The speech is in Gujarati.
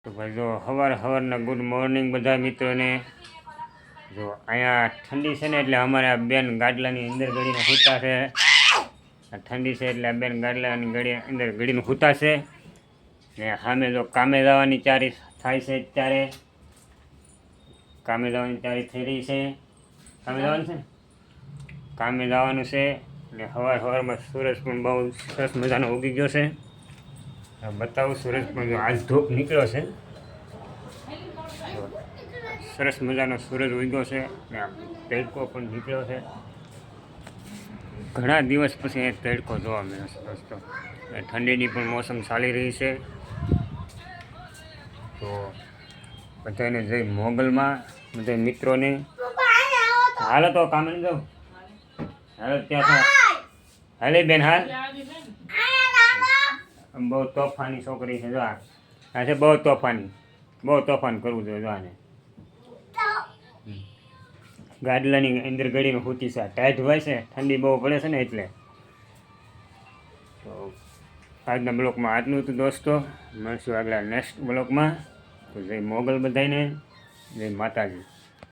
તો ભાઈ જો સવારના ગુડ મોર્નિંગ બધા મિત્રોને. જો અહીંયા ઠંડી છે ને એટલે અમારે આ બેન ગાડલાની અંદર ગળીને સૂતા છે. આ ઠંડી છે એટલે આ બેન ગાડલાની અંદર ગળીને સૂતા છે ને સામે જો કામે જવાની તૈયારી થાય છે. અત્યારે કામે જવાની તૈયારી થઈ રહી છે. કામે જવાનું છે ને કામે જવાનું છે ને સવારમાં સૂરજ પણ બહુ સરસ મજાનો ઉગી ગયો છે. બતાવું સૂરજ પણ જો આજ ધૂપ નીકળ્યો છે. સરસ મજાનો સૂરજ ઉગ્યો છે ને તડકો પણ નીકળ્યો છે. ઘણા દિવસ પછી એ તડકો જોવા મળ્યો છે દોસ્તો. ઠંડીની પણ મોસમ ચાલી રહી છે. તો બધાને જય મોગલમાં બધા મિત્રોને હાલો તો કામે ન જાઉં હાલો ત્યાં હાલે બેન હાલ. બહુ તોફાની છોકરી છે જો આ છે બહુ તોફાન કરવું જોઈએ જો આને. ગાડલાની અંદર ગળીને સૂતી છે. ટાઈટ હોય છે ઠંડી બહુ પડે છે ને એટલે. તો આજના બ્લોકમાં આટલું હતું દોસ્તો. મળશું આગલા નેક્સ્ટ બ્લોકમાં. તો જય મોગલ બધાને, જય માતાજી.